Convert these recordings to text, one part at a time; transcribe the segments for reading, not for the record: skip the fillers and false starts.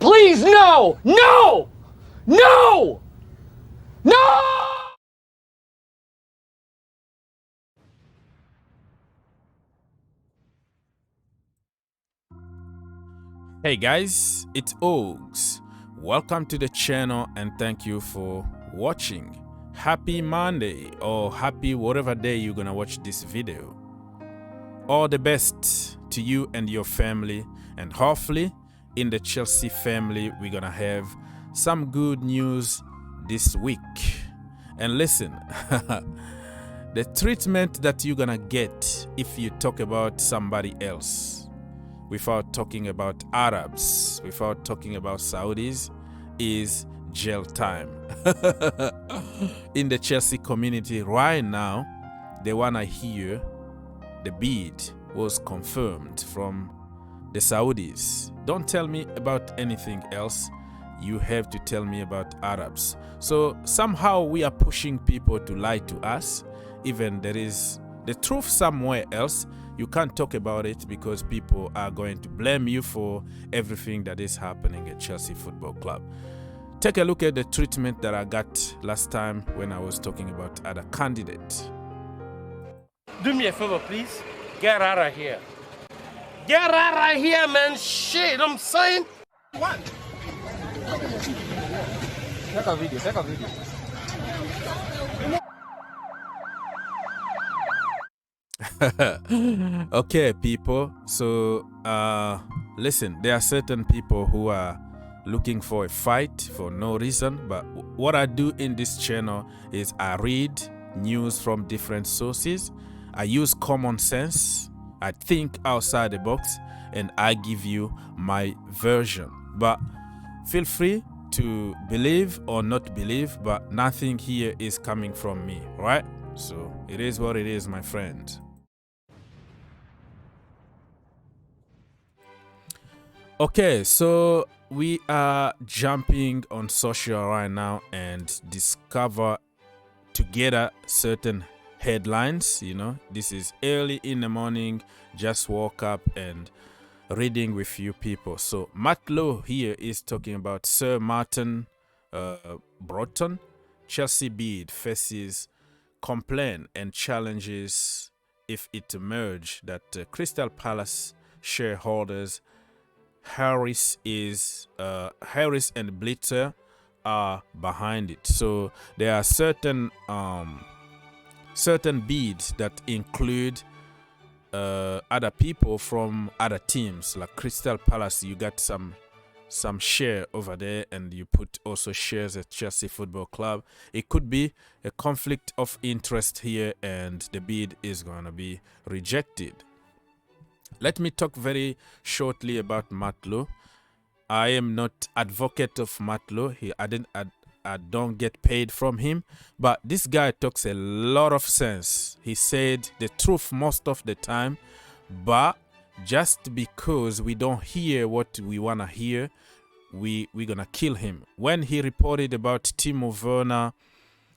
please, no! No! No! No! Hey guys, it's Ogs. Welcome to the channel and thank you for watching. Happy Monday or happy whatever day you're gonna watch this video. All the best to you and your family, and hopefully in the Chelsea family we're gonna have some good news this week. And listen, the treatment that you're gonna get if you talk about somebody else without talking about Arabs, without talking about Saudis, is jail time. In the Chelsea community right now, they wanna hear the bid was confirmed from the Saudis. Don't tell me about anything else. You have to tell me about Arabs. So somehow we are pushing people to lie to us, even there is the truth somewhere else. You can't talk about it because people are going to blame you for everything that is happening at Chelsea Football Club. Take a look at the treatment that I got last time when I was talking about other candidates. Do me a favor, please. Get out of here. Get out of here, man. Shit, I'm saying. What? Take a video. Okay, people, so listen, there are certain people who are looking for a fight for no reason, but what I do in this channel is I read news from different sources, I use common sense, I think outside the box, and I give you my version. But feel free to believe or not believe, but nothing here is coming from me, right? So it is what it is, my friend. Okay, so we are jumping on social right now and discover together certain headlines. You know, this is early in the morning, just woke up and reading with few people. So Matt Lowe here is talking about Sir Martin Broughton. Chelsea bid faces complaint and challenges if it emerged that Crystal Palace shareholders Harris and Blitzer are behind it. So there are certain bids that include other people from other teams, like Crystal Palace. You got some share over there, and you put also shares at Chelsea Football Club. It could be a conflict of interest here, and the bid is going to be rejected. Let me talk very shortly about Matt Lowe. I am not advocate of Matt Lowe. I don't get paid from him, but this guy talks a lot of sense. He said the truth most of the time, but just because we don't hear what we want to hear, we're gonna kill him. When he reported about Timo Werner,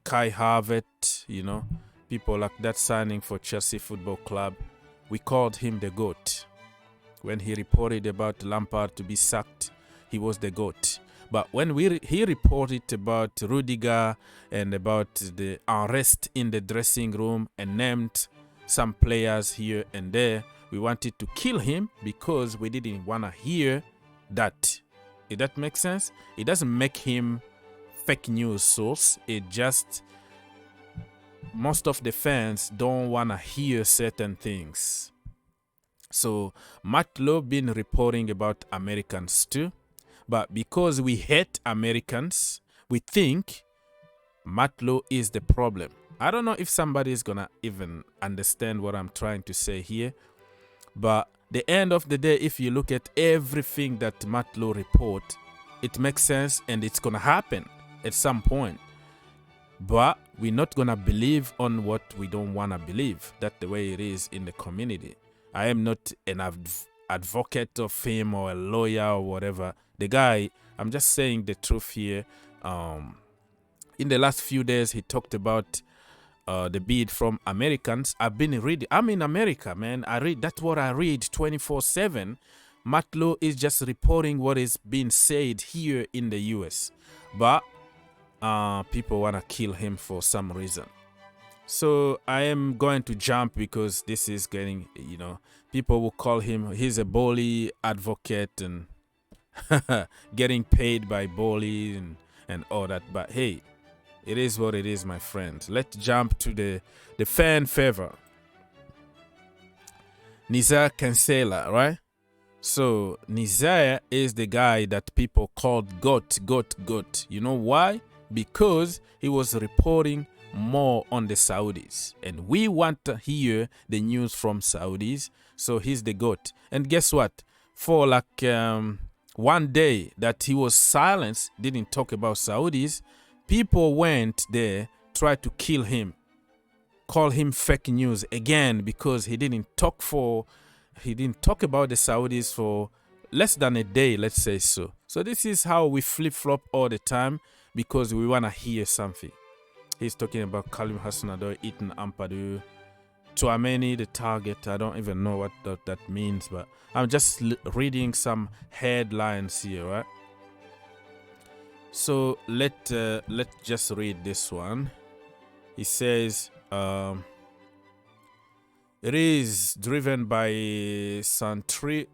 Kai Havertz, you know, people like that signing for Chelsea Football Club, we called him the GOAT. When he reported about Lampard to be sacked, he was the GOAT. But when he reported about Rudiger and about the unrest in the dressing room and named some players here and there, we wanted to kill him because we didn't want to hear that. If that makes sense? It doesn't make him fake news source. It just, most of the fans don't want to hear certain things. So Matt Lowe been reporting about Americans too, but because we hate Americans, we think Matt Lowe is the problem. I don't know if somebody is gonna even understand what I'm trying to say here, but the end of the day, if you look at everything that Matt Lowe report, it makes sense and it's gonna happen at some point. But we're not gonna believe on what we don't wanna believe. That's the way it is in the community. I am not an advocate of him or a lawyer or whatever. The guy, I'm just saying the truth here. In the last few days, he talked about the bid from Americans. I've been reading. I'm in America, man. That's what I read 24/7. Matlow is just reporting what is being said here in the US. But people want to kill him for some reason. So I am going to jump because this is getting, people will call him, he's a bully advocate and getting paid by bully and all that. But hey, it is what it is, my friend. Let's jump to the fan favor. Nizar Cancela, right? So Nizar is the guy that people called GOAT. You know why? Because he was reporting more on the Saudis. And we want to hear the news from Saudis. So he's the GOAT. And guess what? For like one day that he was silenced, didn't talk about Saudis, people went there, tried to kill him, call him fake news again because he didn't talk about the Saudis for less than a day, let's say so. So this is how we flip-flop all the time because we want to hear something. He's talking about Kalim Hassanador, Ethan Ampadu, Tchouameni, the target. I don't even know what that means, but I'm just reading some headlines here, right? So let's just read this one. He says, it is driven by Centricus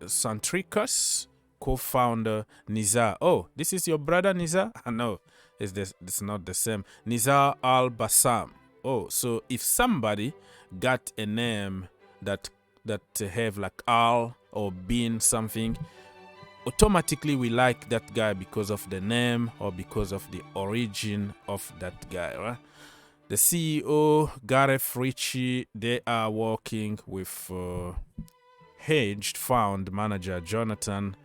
co-founder Nizar. Oh, this is your brother Nizar? No, it's not the same. Nizar Al-Bassam. Oh, so if somebody got a name that have like Al or Bin something, automatically we like that guy because of the name or because of the origin of that guy, right? The CEO, Gareth Ritchie, they are working with hedged fund manager Jonathan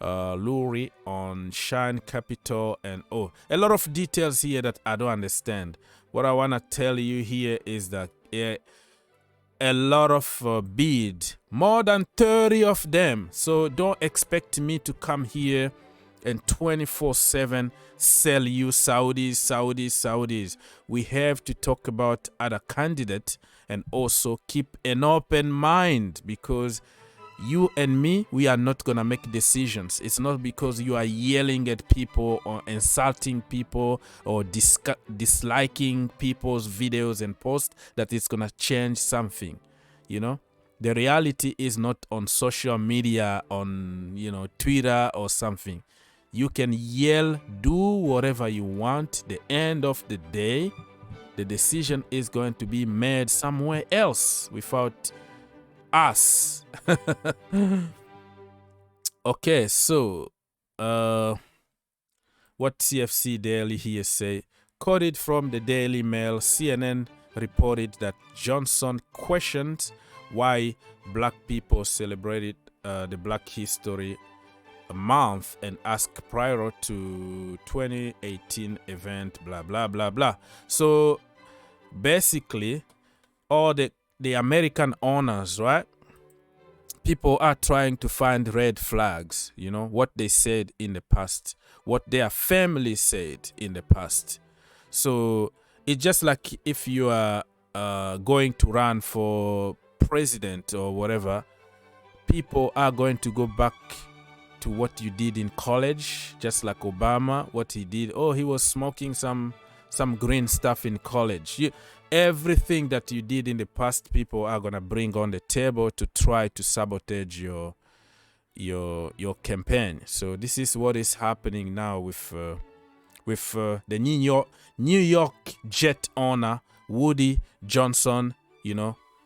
Lurie on Shine Capital and a lot of details here that I don't understand. What I want to tell you here is that a lot of bid, more than 30 of them. So don't expect me to come here and 24/7 sell you Saudis. We have to talk about other candidates and also keep an open mind because you and me, we are not going to make decisions. It's not because you are yelling at people or insulting people or disliking people's videos and posts that it's going to change something, The reality is not on social media, on, Twitter or something. You can yell, do whatever you want. The end of the day, the decision is going to be made somewhere else without us. Okay, so what CFC Daily here say? Quoted from the Daily Mail, CNN reported that Johnson questioned why black people celebrated the Black History Month and asked prior to 2018 event, blah blah blah blah. So basically, all the American owners, right? People are trying to find red flags, what they said in the past, what their family said in the past. So it's just like if you are going to run for president or whatever, people are going to go back to what you did in college, just like Obama, what he did. Oh, he was smoking some green stuff in college. Everything that you did in the past, people are gonna bring on the table to try to sabotage your campaign. So this is what is happening now with the New York Jet owner Woody Johnson.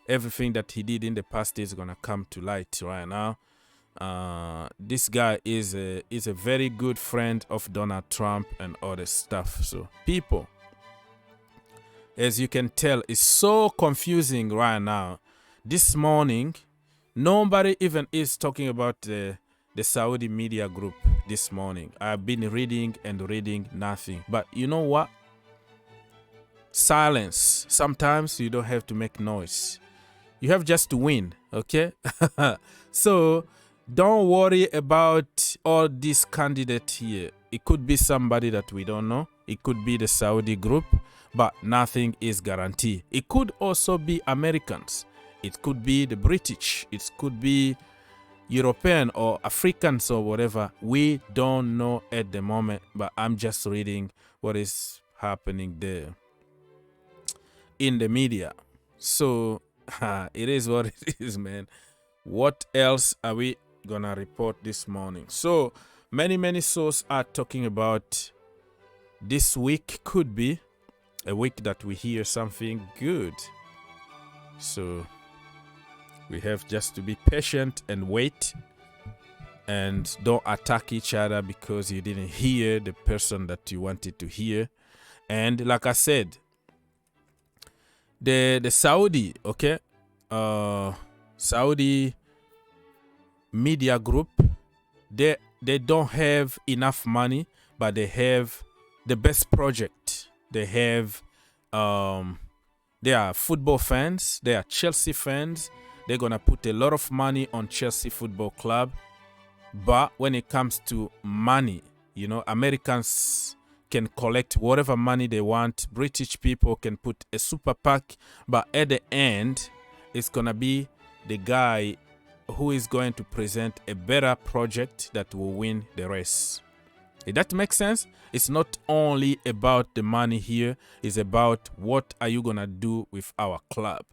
Everything that he did in the past is gonna come to light right now. This guy is a very good friend of Donald Trump and all this stuff. So people, as you can tell, it's so confusing right now. This morning, nobody even is talking about the Saudi media group this morning. I've been reading and reading nothing. But you know what? Silence. Sometimes you don't have to make noise. You have just to win, okay? So don't worry about all these candidates here. It could be somebody that we don't know. It could be the Saudi group, but nothing is guaranteed. It could also be Americans. It could be the British. It could be European or Africans or whatever, we don't know at the moment, but I'm just reading what is happening there in the media. So it is what it is, man. What else are we gonna report this morning? So many sources are talking about this week could be a week that we hear something good. So we have just to be patient and wait, and don't attack each other because you didn't hear the person that you wanted to hear. And like I said, the Saudi, okay, Saudi media group, they don't have enough money, but they have the best project. They have they are football fans, they are Chelsea fans. They're gonna put a lot of money on Chelsea Football Club. But when it comes to money, you know, Americans can collect whatever money they want. British people can put a super PAC, but at the end, it's gonna be the guy who is going to present a better project that will win the race. If that makes sense? It's not only about the money here, it's about what are you gonna do with our club.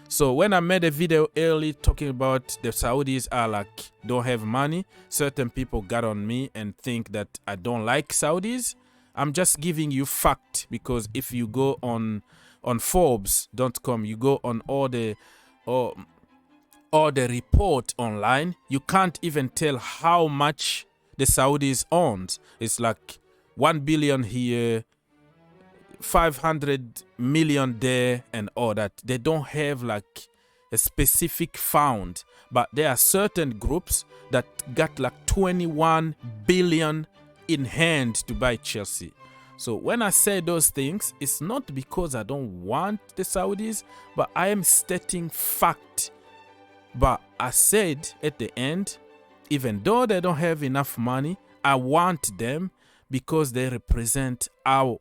So when I made a video early talking about the Saudis are like don't have money, certain people got on me and think that I don't like Saudis. I'm just giving you fact, because if you go on Forbes.com, you go on all the report online, you can't even tell how much the Saudis owns. It's like 1 billion here, 500 million there, and all that. They don't have like a specific fund, but there are certain groups that got like 21 billion in hand to buy Chelsea. So when I say those things, it's not because I don't want the Saudis, but I am stating fact. But I said at the end, even though they don't have enough money, I want them because they represent our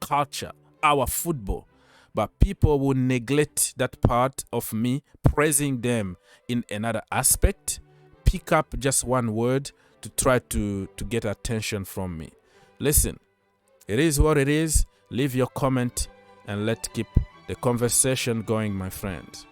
culture, our football. But people will neglect that part of me praising them in another aspect, pick up just one word to try to get attention from me. Listen, it is what it is. Leave your comment and let's keep the conversation going, my friends.